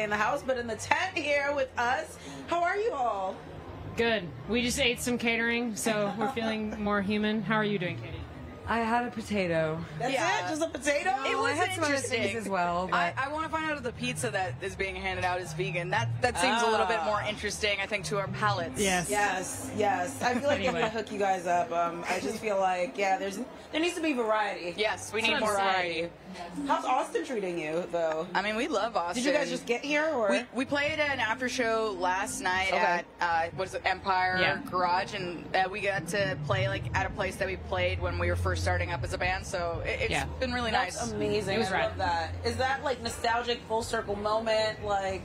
in the house, but in the tent here with us. How are you all? Good. We just ate some catering, so we're feeling more human. How are you doing, Katie? I had a potato. That's it? Just a potato? It was I had some other interesting things as well. But I want to find out if the pizza that is being handed out is vegan. That seems a little bit more interesting, I think, to our palates. Yes. Yes. I feel like I'm gonna hook you guys up. I just feel like there needs to be variety. Yes, we need what more I'm variety. How's Austin treating you though? I mean, we love Austin. Did you guys just get here, or We played an after show last night Okay. at what is it, Empire Yeah. Garage, and we got to play like at a place that we played when we were first starting up as a band. So it's been really That's nice. amazing. It was I rad. love that. Is that like nostalgic, full circle moment? Like,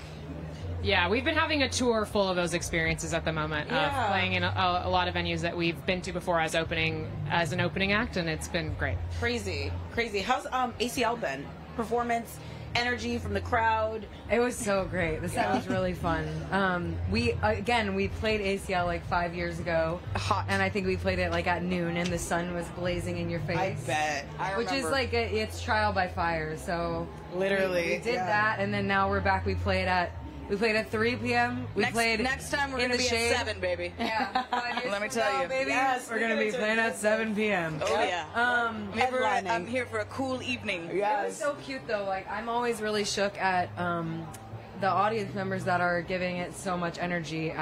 Yeah, we've been having a tour full of those experiences at the moment, Yeah. playing in a lot of venues that we've been to before as an opening act, and it's been great. crazy. How's ACL been? Performance, energy from the crowd. it was so great. The set was really fun. We played ACL like 5 years ago. Hot. And I think we played it like at noon and the sun was blazing in your face. I bet. Which is like, it's trial by fire. So Literally. we did that, and then now we're back. We played at 3 p.m. We played next time we're in going to the be shade. at 7, baby. Yeah. 5 years Let me from tell now, you. baby. Yes, We're going to be playing at 7 p.m. Oh, yeah. Headlining. I'm here for a cool evening. It was Yes. so cute though. Like, I'm always really shook at the audience members that are giving it so much energy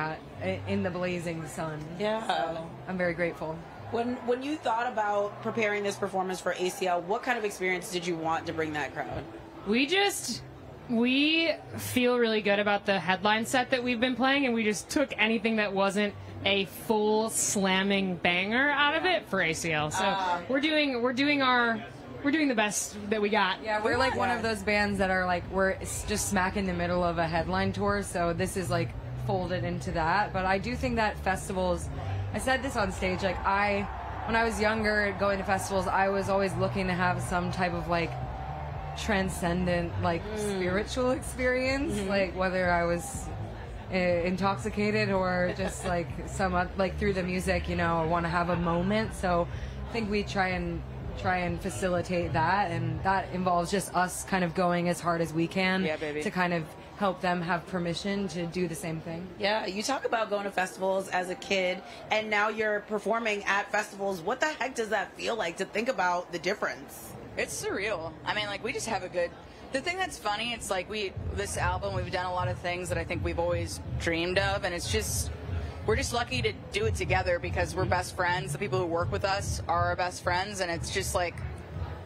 in the blazing sun. Yeah. So I'm very grateful. When you thought about preparing this performance for ACL, what kind of experience did you want to bring that crowd? We feel really good about the headline set that we've been playing, and we just took anything that wasn't a full slamming banger out of it for ACL. So we're doing the best that we got. Yeah, we're like one of those bands that are like, we're just smack in the middle of a headline tour, so this is like folded into that. But I do think that festivals, I said this on stage, like when I was younger going to festivals, I was always looking to have some type of like transcendent, like spiritual experience, like whether I was intoxicated or just like like through the music, I want to have a moment. So I think we try and facilitate that, and that involves just us kind of going as hard as we can to kind of help them have permission to do the same thing. Yeah, you talk about going to festivals as a kid, and now you're performing at festivals. What the heck does that feel like to think about the difference? It's surreal. I mean, like, we just have the thing that's funny, it's like this album, we've done a lot of things that I think we've always dreamed of, and we're just lucky to do it together because we're best friends. The people who work with us are our best friends, and it's just like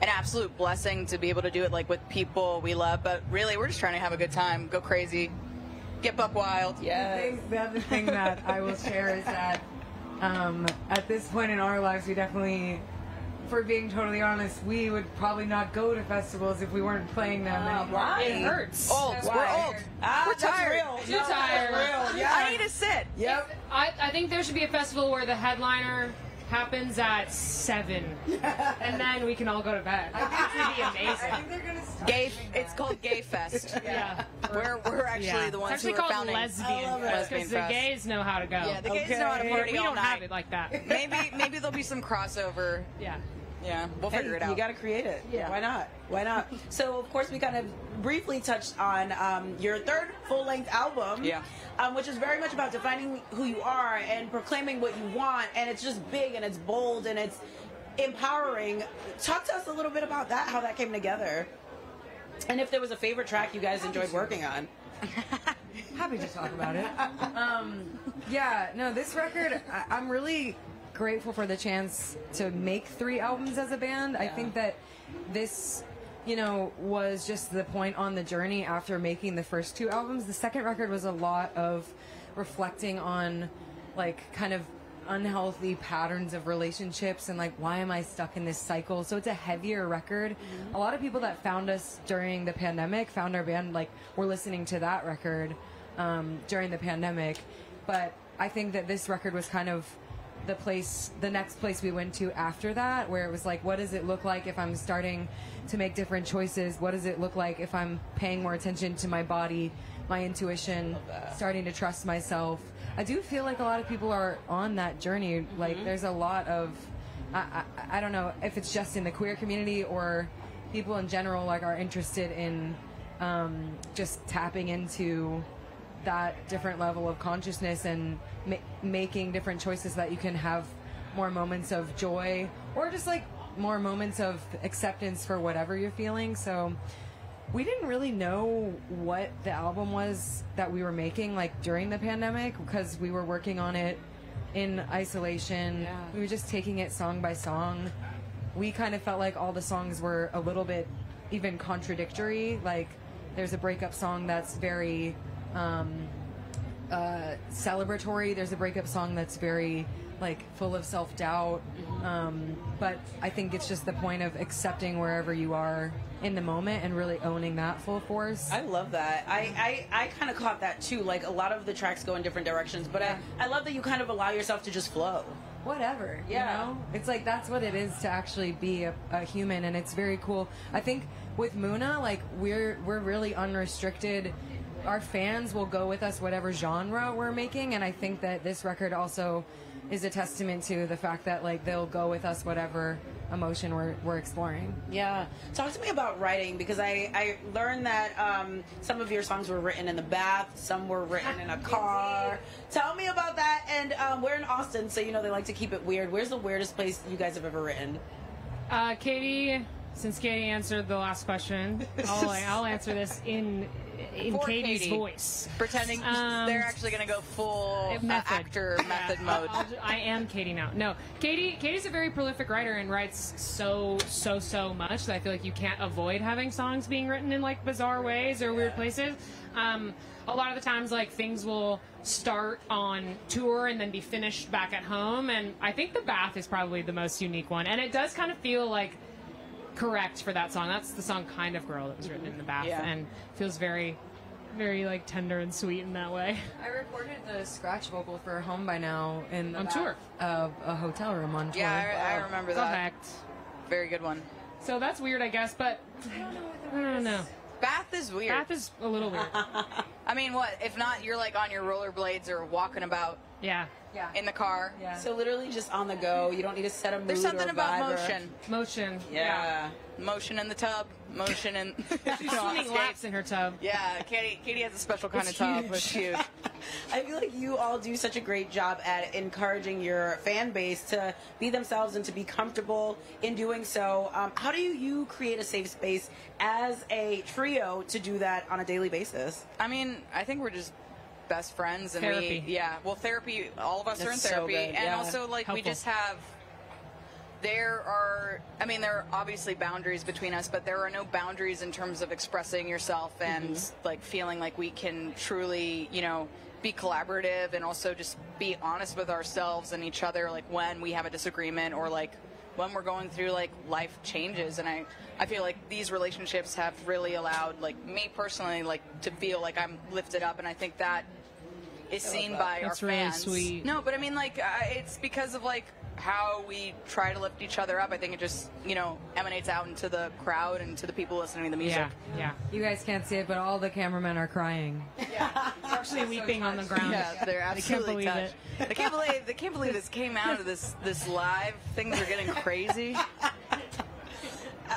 an absolute blessing to be able to do it like with people we love. But really, we're just trying to have a good time, go crazy, get buck wild. Yeah. The other thing that I will share is that at this point in our lives, we definitely, for being totally honest, we would probably not go to festivals if we weren't playing them anymore. Why? It hurts. Old. We're old. We're tired. Too tired. Real. Yeah. I need to sit. Yep. I think there should be a festival where the headliner happens at 7, and then we can all go to bed. I think it would be I amazing. think they're gonna start. It's called Gay Fest. Yeah. We're actually the ones It's who actually are called founding. lesbian I love it. because Lesbian the fest. gays know how to go. Yeah, the gays know how to Okay. party we all don't night. have it like that. Maybe there'll be some crossover. Yeah. Yeah, we'll figure it out. You got to create it. Yeah. Why not? So, of course, we kind of briefly touched on your third full-length album, which is very much about defining who you are and proclaiming what you want, and it's just big and it's bold and it's empowering. Talk to us a little bit about that, how that came together, and if there was a favorite track you guys enjoyed working on. Happy to talk about it. This record, I'm really grateful for the chance to make 3 albums as a band. I think that this, was just the point on the journey after making the first 2 albums. The second record was a lot of reflecting on, like, kind of unhealthy patterns of relationships and, like, why am I stuck in this cycle? So it's a heavier record. A lot of people that found us during the pandemic, found our band, like, were listening to that record during the pandemic. But I think that this record was kind of the next place we went to after that, where it was like, what does it look like if I'm starting to make different choices? What does it look like if I'm paying more attention to my body, my intuition, starting to trust myself? I do feel like a lot of people are on that journey. Like, there's a lot of, I don't know if it's just in the queer community or people in general, like, are interested in just tapping into that different level of consciousness and making different choices that you can have more moments of joy or just like more moments of acceptance for whatever you're feeling. So we didn't really know what the album was that we were making like during the pandemic because we were working on it in isolation. Yeah. We were just taking it song by song. We kind of felt like all the songs were a little bit even contradictory. Like there's a breakup song that's very celebratory. There's a breakup song that's very like full of self-doubt. But I think it's just the point of accepting wherever you are in the moment and really owning that full force. I love that. I kind of caught that too. Like a lot of the tracks go in different directions, but I love that you kind of allow yourself to just flow. Whatever, you know? It's like that's what it is to actually be a human, and it's very cool. I think with Muna, like we're really unrestricted. Our fans will go with us whatever genre we're making, and I think that this record also is a testament to the fact that like they'll go with us whatever emotion we're exploring. Yeah. Talk to me about writing, because I learned that some of your songs were written in the bath, some were written in a car. Tell me about that. And we're in Austin, so you know they like to keep it weird. Where's the weirdest place you guys have ever written? Katie, since Katie answered the last question, I'll answer this in Katie's voice. Pretending they're actually going to go full actor method mode. I am Katie now. No, Katie's a very prolific writer and writes so much that I feel like you can't avoid having songs being written in like bizarre ways or weird places. A lot of the times, like, things will start on tour and then be finished back at home, and I think The Bath is probably the most unique one, and it does kind of feel like correct for that song. That's the song Kind of Girl that was written in the bath, and feels very, very like tender and sweet in that way. I recorded the scratch vocal for Home by Now on tour of a hotel room on tour. Yeah, I remember that. Correct. Very good one. So that's weird, I guess, but I don't know. Bath is weird. Bath is a little weird. I mean, what if not? You're like on your rollerblades or walking about. Yeah. In the car. Yeah. So literally just on the go. You don't need to set a mood. There's something or about vibe motion. Motion. Yeah. Motion in the tub. Motion in. She's swimming laps in her tub. Yeah. Katie has a special kind of tub. It's huge. I feel like you all do such a great job at encouraging your fan base to be themselves and to be comfortable in doing so. How do you create a safe space as a trio to do that on a daily basis? I mean, I think we're just best friends, and therapy. Therapy, all of us are in therapy, so good. and also like helpful. We just have, there are obviously boundaries between us, but there are no boundaries in terms of expressing yourself and like feeling like we can truly, be collaborative and also just be honest with ourselves and each other, like when we have a disagreement or like when we're going through like life changes. And I feel like these relationships have really allowed like me personally like to feel like I'm lifted up, and I think that is seen by our fans. Really sweet. No, but I mean, like, it's because of like how we try to lift each other up. I think it just, emanates out into the crowd and to the people listening to the music. Yeah. You guys can't see it, but all the cameramen are crying. Yeah. Actually weeping on the ground. Yeah, they're absolutely touched. They can't believe this came out of this live. Things are getting crazy.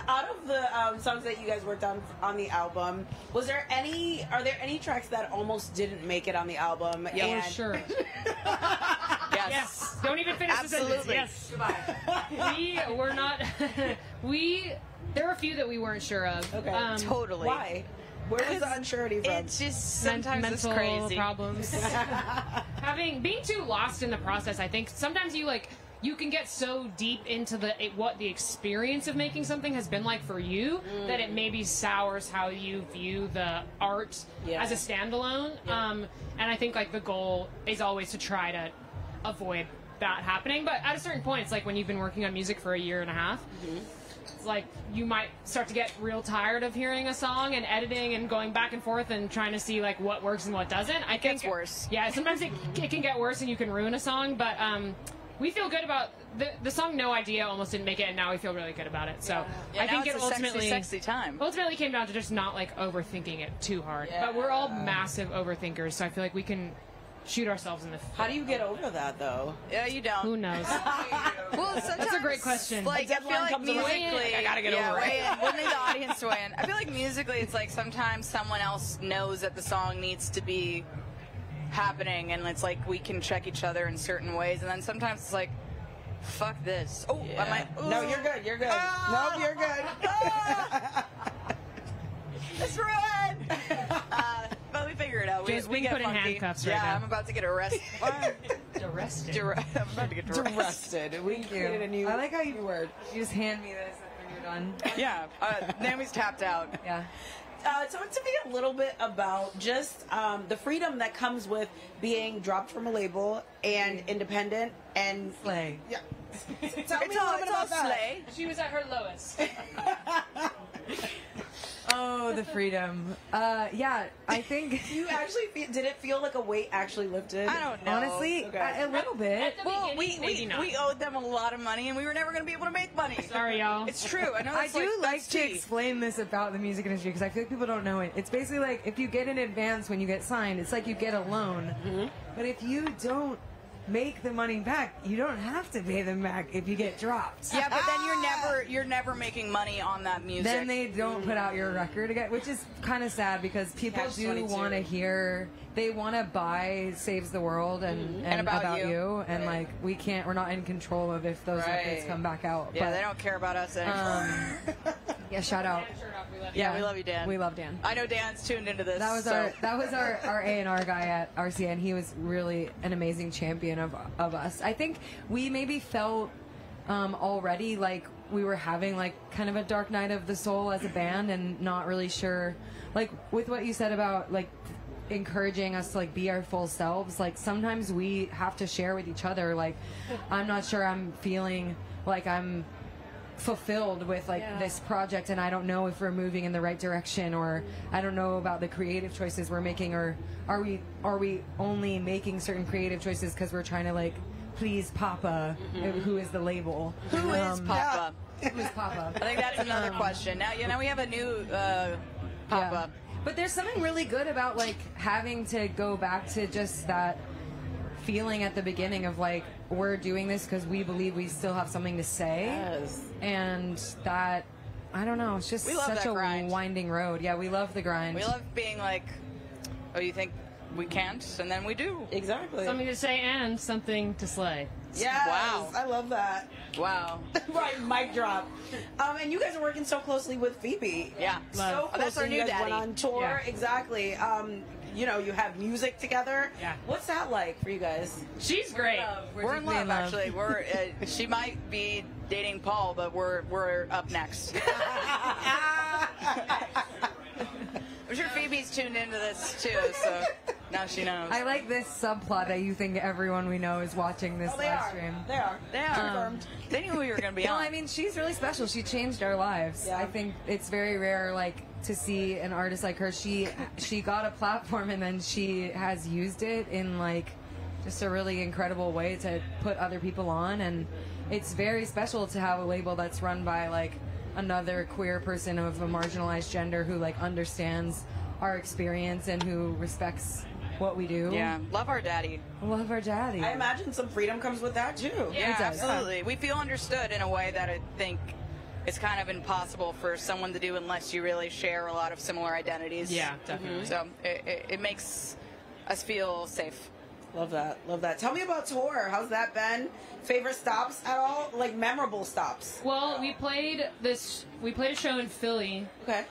Out of the songs that you guys worked on the album, are there any tracks that almost didn't make it on the album? Yeah, sure. Yes. Don't even finish Absolutely. the sentence. Yes. Goodbye. We were not. There were a few that we weren't sure of. Okay. Totally. Why? Where was the unsurety from? It's just sometimes mental it's crazy. Problems. Being too lost in the process, I think sometimes you can get so deep into what the experience of making something has been like for you that it maybe sours how you view the art as a standalone. Yeah. And I think like the goal is always to try to avoid that happening. But at a certain point, it's like when you've been working on music for a year and a half, it's like you might start to get real tired of hearing a song and editing and going back and forth and trying to see like what works and what doesn't. I think it gets worse. Yeah, sometimes it can get worse and you can ruin a song, but we feel good about the song. No Idea almost didn't make it, and now we feel really good about it. So I think it ultimately sexy time. Ultimately came down to just not like overthinking it too hard. But we're all massive overthinkers, so I feel like we can shoot ourselves in the foot. How do you get over that, though? Yeah, you don't. Who knows? Well, sometimes That's a great question. Like, I feel like musically, I gotta get over it. We'll need the audience to weigh in. I feel like musically, it's like sometimes someone else knows that the song needs to be happening, and it's like we can check each other in certain ways, and then sometimes it's like, fuck this. Oh, Yeah. am I? Ooh. No, you're good. You're good. Nope, you're good. It's red. But we figure it out. Just we being get put in funky. handcuffs right yeah, now. I'm about to get arrested. Arrested. I'm about to get arrested. Arrested. We created a new. I like how you word. You just hand me this when you're done. Yeah, Naomi's tapped out. Yeah. Talk to me a little bit about just the freedom that comes with being dropped from a label and independent and Slay. Yeah. Tell me It's a all, little bit about that. slay. She was at her lowest. Oh, the freedom. Yeah, I think. You actually did it feel like a weight actually lifted? I don't know. Honestly, Okay. a little bit. Well, maybe not. we owed them a lot of money, and we were never going to be able to make money. Sorry, y'all. It's true. I know. I That's do like that's to tea. explain this about the music industry because I feel like people don't know it. It's basically like if you get in advance when you get signed, it's like you get a loan. Mm-hmm. But if you don't make the money back, you don't have to pay them back if you get dropped. Yeah, but then you're never making money on that music. Then they don't put out your record again, which is kind of sad because people Catch do 22. want to hear. They want to buy "Saves the World" and About you, You. and Right. like we're not in control of if those Right. records come back out. Yeah, but, they don't care about us anymore. Yeah, shout out. Yeah, we love you, Dan. We love Dan. I know Dan's tuned into this. That was so. our A&R guy at RCA, and he was really an amazing champion of us. I think we maybe felt already like we were having like kind of a dark night of the soul as a band, and not really sure, like with what you said about like encouraging us to like be our full selves. Like sometimes we have to share with each other. Like I'm not sure I'm feeling like I'm fulfilled with like this project, and I don't know if we're moving in the right direction, or I don't know about the creative choices we're making, or are we only making certain creative choices because we're trying to like please Papa, who is the label. Who is Papa? Who is Papa? I think that's another question. Now we have a new Papa. But there's something really good about like having to go back to just that feeling at the beginning of like we're doing this because we believe we still have something to say. Yes. And that, I don't know, it's just We love such that a grind. winding road. Yeah, we love the grind. We love being like, oh, you think we can't, and then we do. Exactly. Something to say and something to slay. Yes. Wow. I love that. Wow. Right, mic drop. And you guys are working so closely with Phoebe. Yeah. So Love. closely. That's our new you guys daddy. went on tour. Yeah. Exactly. You know, you have music together. Yeah. What's that like for you guys? She's great. We're in love, actually. We're she might be dating Paul, but we're up next. I'm sure Phoebe's tuned into this too, so now she knows. I like this subplot that you think everyone we know is watching this They live are. stream. They are. They are. Confirmed. They knew we were going to be No, on. I mean, she's really special. She changed our lives. Yeah. I think it's very rare, like, to see an artist like her. She got a platform and then she has used it in, like, just a really incredible way to put other people on. And it's very special to have a label that's run by, like, another queer person of a marginalized gender who, like, understands our experience and who respects what we do. Yeah, love our daddy. Love our daddy. I imagine some freedom comes with that too. Yeah, It does. absolutely. We feel understood in a way that I think it's kind of impossible for someone to do unless you really share a lot of similar identities. Yeah, definitely. So it makes us feel safe. Love that. Love that. Tell me about tour. How's that been? Favorite stops at all? Like memorable stops? Well, we played a show in Philly, Okay.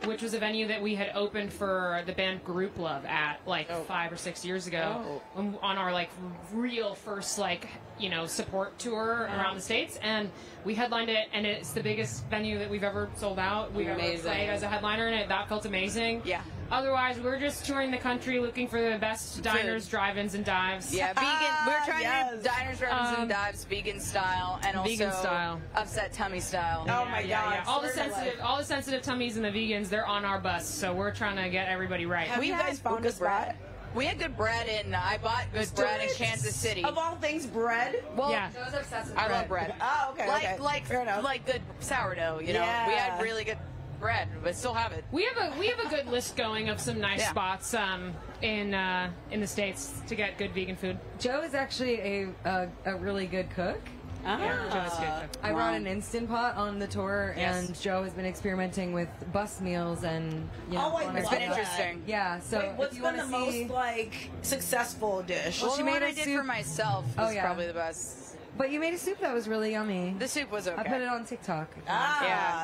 which was a venue that we had opened for the band Group Love at like 5 or 6 years ago on our like real first like support tour around the States, and we headlined it, and it's the biggest venue that we've ever sold out. We've ever played as a headliner in it. That felt amazing. Yeah. Otherwise, we're just touring the country looking for the best diners, drive-ins, and dives. Yeah, vegan. We're trying to do Yes. diners, drive-ins, and dives vegan style, and also Vegan style. upset tummy style. Oh my God. All the Story of my life. all the sensitive tummies and the vegans, they're on our bus, so we're trying to get everybody right. Have you guys found a good bread. spot? We had good bread I bought good bread in Kansas City. Of all things, bread. Well, Yeah. I was obsessed with I love bread. Oh, okay. Like okay. Fair enough. like good sourdough, Yeah. We had really good bread, but still have it. We have a good list going of some nice spots in the States to get good vegan food. Joe is actually a really good cook. Yeah, Joe's good. I brought an Instant Pot on the tour, and Joe has been experimenting with bus meals and it's been interesting. Yeah, so Wait, what's if you been the see, most successful dish? Well, she the made one a I did soup. for myself was probably the best. But you made a soup that was really yummy. The soup was okay. I put it on TikTok.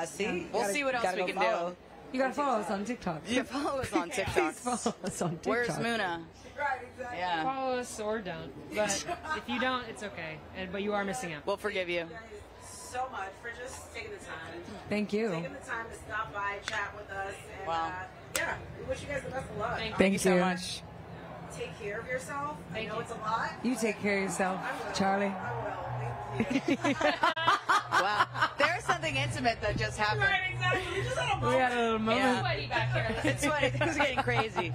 See, we'll see what else we can do. You gotta follow us on TikTok. You follow us on TikTok. Please follow us on TikTok. Where's Muna? Right, exactly. Yeah. Follow us or don't. But if you don't, it's okay. But you are missing out. We'll forgive you. So much for just taking the time. Thank you. Taking the time to stop by, chat with us, and we wish you guys the best of luck. Thank you so much. Take care of yourself. I know it's a lot. You take care of yourself, Charlie. I will. Thank you. Wow. There's something intimate that just happened. Right, exactly. We just had a moment. We had a little moment. It's sweaty back here. It's sweaty. Things are getting crazy.